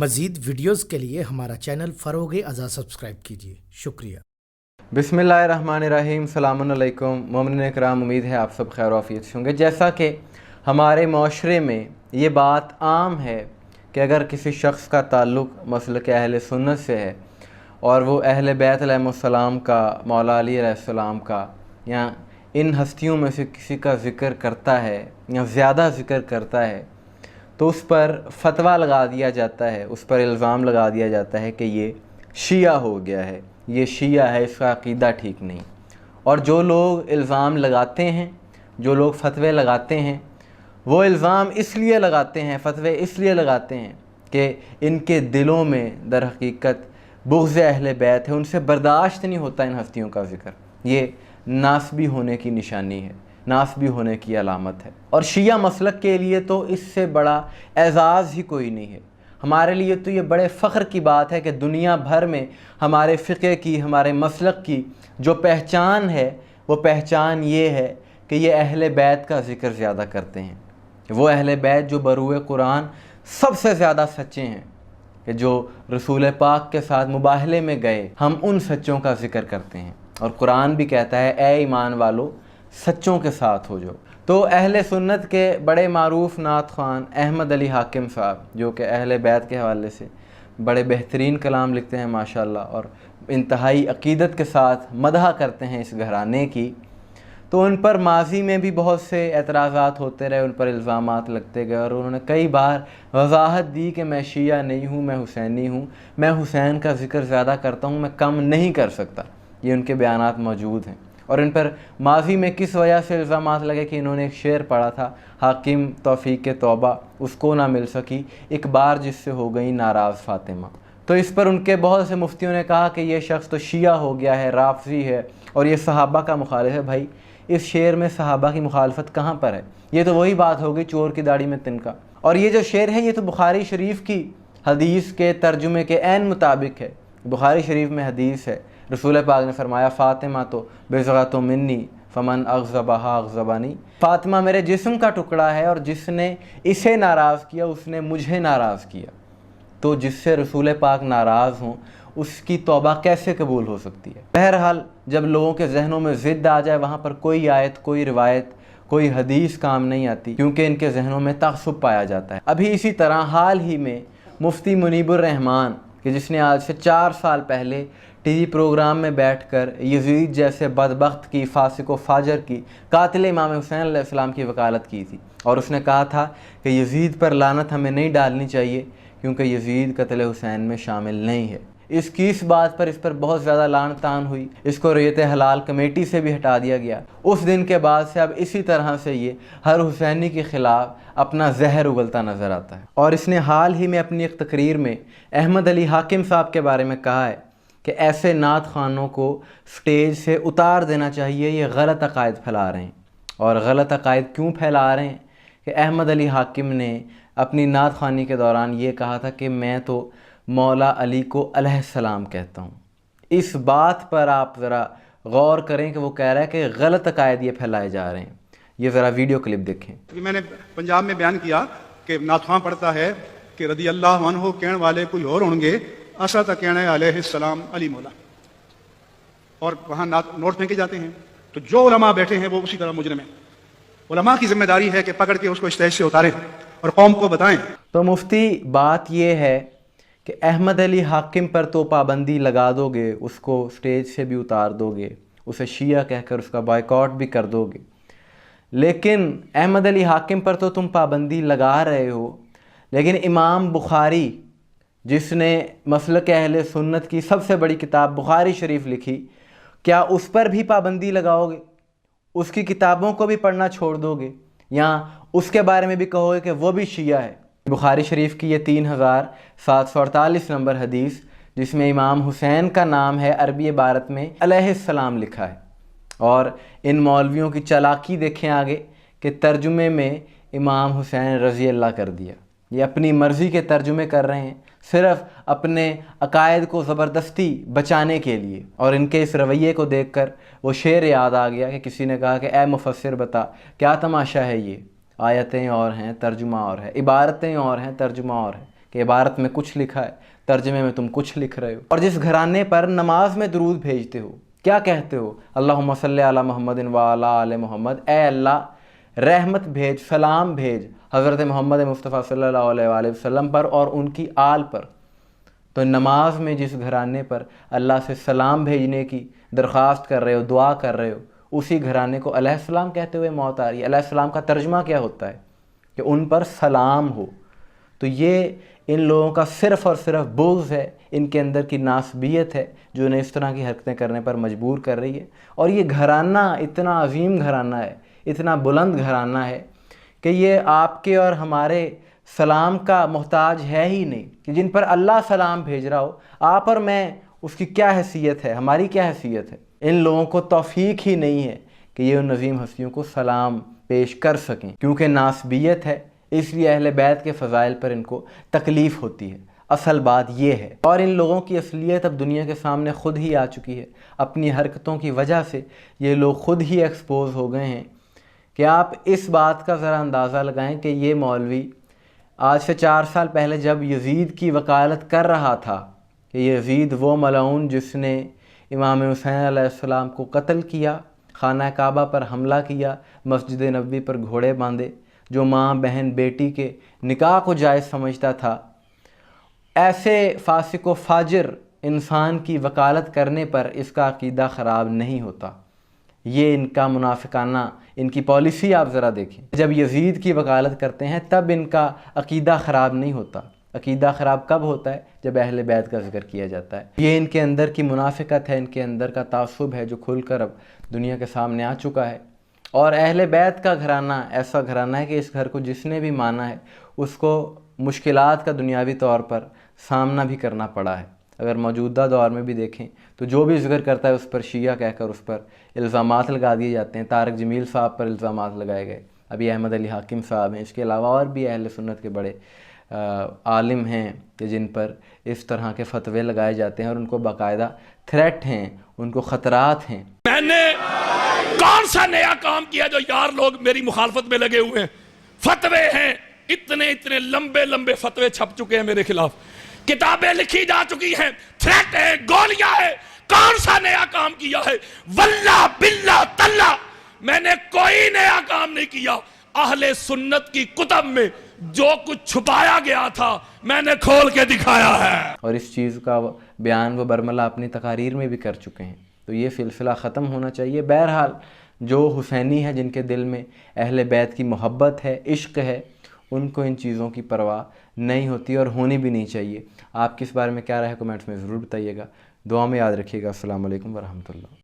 مزید ویڈیوز کے لیے ہمارا چینل فروغ ازا سبسکرائب کیجیے۔ شکریہ۔ بسم اللہ الرحمن الرحیم۔ السلام علیکم مومنین کرام، امید ہے آپ سب خیر و عافیت سے ہوں گے۔ جیسا کہ ہمارے معاشرے میں یہ بات عام ہے کہ اگر کسی شخص کا تعلق مسلک اہل سنت سے ہے اور وہ اہل بیت علیہ السلام کا، مولا علی علیہ السلام کا، یا ان ہستیوں میں سے کسی کا ذکر کرتا ہے یا زیادہ ذکر کرتا ہے، تو اس پر فتویٰ لگا دیا جاتا ہے، اس پر الزام لگا دیا جاتا ہے کہ یہ شیعہ ہو گیا ہے، یہ شیعہ ہے، اس کا عقیدہ ٹھیک نہیں۔ اور جو لوگ الزام لگاتے ہیں، جو لوگ فتوے لگاتے ہیں، وہ الزام اس لیے لگاتے ہیں، فتوے اس لیے لگاتے ہیں کہ ان کے دلوں میں در حقیقت بغض اہل بیت ہے، ان سے برداشت نہیں ہوتا ان ہستیوں کا ذکر۔ یہ ناسبی ہونے کی نشانی ہے، ناسبی ہونے کی علامت ہے۔ اور شیعہ مسلک کے لیے تو اس سے بڑا اعزاز ہی کوئی نہیں ہے۔ ہمارے لیے تو یہ بڑے فخر کی بات ہے کہ دنیا بھر میں ہمارے فقہ کی، ہمارے مسلک کی جو پہچان ہے، وہ پہچان یہ ہے کہ یہ اہل بیت کا ذکر زیادہ کرتے ہیں۔ وہ اہل بیت جو بروئے قرآن سب سے زیادہ سچے ہیں، کہ جو رسول پاک کے ساتھ مباہلے میں گئے، ہم ان سچوں کا ذکر کرتے ہیں۔ اور قرآن بھی کہتا ہے اے ایمان والو سچوں کے ساتھ ہو جاؤ۔ تو اہل سنت کے بڑے معروف نعت خوان احمد علی حاکم صاحب، جو کہ اہل بیت کے حوالے سے بڑے بہترین کلام لکھتے ہیں ماشاءاللہ، اور انتہائی عقیدت کے ساتھ مدح کرتے ہیں اس گھرانے کی، تو ان پر ماضی میں بھی بہت سے اعتراضات ہوتے رہے، ان پر الزامات لگتے گئے، اور انہوں نے کئی بار وضاحت دی کہ میں شیعہ نہیں ہوں، میں حسینی ہوں، میں حسین کا ذکر زیادہ کرتا ہوں، میں کم نہیں کر سکتا۔ یہ ان کے بیانات موجود ہیں۔ اور ان پر ماضی میں کس وجہ سے الزامات لگے کہ انہوں نے ایک شعر پڑھا تھا، حاکم توفیق توبہ اس کو نہ مل سکی، ایک بار جس سے ہو گئی ناراض فاطمہ۔ تو اس پر ان کے بہت سے مفتیوں نے کہا کہ یہ شخص تو شیعہ ہو گیا ہے، رافضی ہے، اور یہ صحابہ کا مخالف ہے۔ بھائی اس شعر میں صحابہ کی مخالفت کہاں پر ہے؟ یہ تو وہی بات ہو گئی چور کی داڑھی میں تنکا۔ اور یہ جو شعر ہے یہ تو بخاری شریف کی حدیث کے ترجمے کے عین مطابق ہے۔ بخاری شریف میں حدیث ہے، رسول پاک نے فرمایا فاطمہ تو بضعۃ منی فمن اغضبہا اغضبنی، فاطمہ میرے جسم کا ٹکڑا ہے، اور جس نے اسے ناراض کیا اس نے مجھے ناراض کیا۔ تو جس سے رسول پاک ناراض ہوں اس کی توبہ کیسے قبول ہو سکتی ہے؟ بہرحال جب لوگوں کے ذہنوں میں ضد آ جائے، وہاں پر کوئی آیت، کوئی روایت، کوئی حدیث کام نہیں آتی، کیونکہ ان کے ذہنوں میں تعصب پایا جاتا ہے۔ ابھی اسی طرح حال ہی میں مفتی منیب الرحمان، کہ جس نے آج سے 4 سال پہلے ٹی وی پروگرام میں بیٹھ کر یزید جیسے بدبخت کی، فاسق و فاجر کی، قاتل امام حسین علیہ السلام کی وکالت کی تھی، اور اس نے کہا تھا کہ یزید پر لعنت ہمیں نہیں ڈالنی چاہیے کیونکہ یزید قتل حسین میں شامل نہیں ہے۔ اس کی اس بات پر اس پر بہت زیادہ لعن طعن ہوئی، اس کو ریت حلال کمیٹی سے بھی ہٹا دیا گیا۔ اس دن کے بعد سے اب اسی طرح سے یہ ہر حسینی کے خلاف اپنا زہر اگلتا نظر آتا ہے۔ اور اس نے حال ہی میں اپنی ایک تقریر میں احمد علی حاکم صاحب کے بارے میں کہا ہے کہ ایسے نعت خوانوں کو سٹیج سے اتار دینا چاہیے، یہ غلط عقائد پھیلا رہے ہیں۔ اور غلط عقائد کیوں پھیلا رہے ہیں؟ کہ احمد علی حاکم نے اپنی نعت خوانی کے دوران یہ کہا تھا کہ میں تو مولا علی کو علیہ السلام کہتا ہوں۔ اس بات پر آپ ذرا غور کریں کہ وہ کہہ رہا ہے کہ غلط عقائد یہ پھیلائے جا رہے ہیں۔ یہ ذرا ویڈیو کلپ دیکھیں۔ میں نے پنجاب میں بیان کیا کہ نعت خواں پڑھتا ہے کہ رضی اللہ عنہ کہنے والے کوئی اور ہوں گے، اصل تک کہنا ہے علیہ السلام علی مولا، اور وہاں نوٹ پھینکے جاتے ہیں۔ تو جو علماء بیٹھے ہیں وہ اسی طرح مجرم ہیں۔ علماء کی ذمہ داری ہے کہ پکڑ کے اس کو اسٹیج سے اتاریں اور قوم کو بتائیں۔ تو مفتی بات یہ ہے کہ احمد علی حاکم پر تو پابندی لگا دو گے، اس کو سٹیج سے بھی اتار دو گے، اسے شیعہ کہہ کر اس کا بائیکاٹ بھی کر دو گے، لیکن احمد علی حاکم پر تو تم پابندی لگا رہے ہو، لیکن امام بخاری جس نے مسلک اہل سنت کی سب سے بڑی کتاب بخاری شریف لکھی، کیا اس پر بھی پابندی لگاؤ گے؟ اس کی کتابوں کو بھی پڑھنا چھوڑ دو گے، یا اس کے بارے میں بھی کہو گے کہ وہ بھی شیعہ ہے؟ بخاری شریف کی یہ 3748 نمبر حدیث، جس میں امام حسین کا نام ہے عربی عبارت میں علیہ السلام لکھا ہے، اور ان مولویوں کی چالاکی دیکھیں آگے کہ ترجمے میں امام حسین رضی اللہ کر دیا۔ یہ اپنی مرضی کے ترجمے کر رہے ہیں، صرف اپنے عقائد کو زبردستی بچانے کے لیے۔ اور ان کے اس رویے کو دیکھ کر وہ شعر یاد آ گیا کہ کسی نے کہا کہ اے مفسر بتا کیا تماشا ہے، یہ آیتیں اور ہیں ترجمہ اور ہے، عبارتیں اور ہیں ترجمہ اور ہے، کہ عبارت میں کچھ لکھا ہے، ترجمے میں تم کچھ لکھ رہے ہو۔ اور جس گھرانے پر نماز میں درود بھیجتے ہو، کیا کہتے ہو؟ اللہم صلی علی محمد وعلی آل محمد، اے اللہ رحمت بھیج، سلام بھیج حضرت محمد مصطفیٰ صلی اللہ علیہ وآلہ وسلم پر اور ان کی آل پر۔ تو نماز میں جس گھرانے پر اللہ سے سلام بھیجنے کی درخواست کر رہے ہو، دعا کر رہے ہو، اسی گھرانے کو علیہ السلام کہتے ہوئے موت آ رہی ہے۔ علیہ السلام کا ترجمہ کیا ہوتا ہے؟ کہ ان پر سلام ہو۔ تو یہ ان لوگوں کا صرف اور صرف بغض ہے، ان کے اندر کی ناسبیت ہے جو انہیں اس طرح کی حرکتیں کرنے پر مجبور کر رہی ہے۔ اور یہ گھرانہ اتنا عظیم گھرانہ ہے، اتنا بلند گھرانہ ہے کہ یہ آپ کے اور ہمارے سلام کا محتاج ہے ہی نہیں، کہ جن پر اللہ سلام بھیج رہا ہو، آپ اور میں اس کی کیا حیثیت ہے، ہماری کیا حیثیت ہے؟ ان لوگوں کو توفیق ہی نہیں ہے کہ یہ ان عظیم ہستیوں کو سلام پیش کر سکیں، کیونکہ ناسبیت ہے، اس لیے اہل بیت کے فضائل پر ان کو تکلیف ہوتی ہے۔ اصل بات یہ ہے، اور ان لوگوں کی اصلیت اب دنیا کے سامنے خود ہی آ چکی ہے۔ اپنی حرکتوں کی وجہ سے یہ لوگ خود ہی ایکسپوز ہو گئے ہیں کہ آپ اس بات کا ذرا اندازہ لگائیں کہ یہ مولوی آج سے 4 سال پہلے جب یزید کی وکالت کر رہا تھا کہ یزید وہ ملعون جس نے امام حسین علیہ السلام کو قتل کیا، خانہ کعبہ پر حملہ کیا، مسجد نبوی پر گھوڑے باندھے، جو ماں بہن بیٹی کے نکاح کو جائز سمجھتا تھا، ایسے فاسق و فاجر انسان کی وکالت کرنے پر اس کا عقیدہ خراب نہیں ہوتا۔ یہ ان کا منافقانہ، ان کی پالیسی آپ ذرا دیکھیں۔ جب یزید کی وکالت کرتے ہیں تب ان کا عقیدہ خراب نہیں ہوتا۔ عقیدہ خراب کب ہوتا ہے؟ جب اہل بیت کا ذکر کیا جاتا ہے۔ یہ ان کے اندر کی منافقت ہے، ان کے اندر کا تعصب ہے جو کھل کر اب دنیا کے سامنے آ چکا ہے۔ اور اہل بیت کا گھرانہ ایسا گھرانہ ہے کہ اس گھر کو جس نے بھی مانا ہے اس کو مشکلات کا دنیاوی طور پر سامنا بھی کرنا پڑا ہے۔ اگر موجودہ دور میں بھی دیکھیں تو جو بھی ذکر کرتا ہے اس پر شیعہ کہہ کر اس پر الزامات لگا دیے جاتے ہیں۔ طارق جمیل صاحب پر الزامات لگائے گئے، ابھی احمد علی حاکم صاحب ہیں، اس کے علاوہ اور بھی اہل سنت کے بڑے عالم ہیں کہ جن پر اس طرح کے فتوے لگائے جاتے ہیں اور ان کو باقاعدہ تھریٹ ہیں، ان کو خطرات ہیں۔ میں نے کون سا نیا کام کیا جو یار لوگ میری مخالفت میں لگے ہوئے ہیں؟ فتوے ہیں، اتنے لمبے لمبے فتوے چھپ چکے ہیں میرے خلاف، کتابیں لکھی جا چکی ہیں، تھریٹ ہے، گولیاں ہیں۔ کون سا نیا کام کیا ہے؟ واللہ باللہ تاللہ میں نے کوئی نیا کام نہیں کیا۔ اہل سنت کی کتب میں جو کچھ چھپایا گیا تھا میں نے کھول کے دکھایا ہے، اور اس چیز کا بیان وہ برملہ اپنی تقاریر میں بھی کر چکے ہیں۔ تو یہ سلسلہ ختم ہونا چاہیے۔ بہرحال جو حسینی ہے، جن کے دل میں اہل بیت کی محبت ہے، عشق ہے، ان کو ان چیزوں کی پرواہ نہیں ہوتی اور ہونی بھی نہیں چاہیے۔ آپ کس بارے میں کیا رائے ہے کمنٹس میں ضرور بتائیے گا۔ دعا میں یاد رکھیے گا۔ السلام علیکم ورحمۃ اللہ۔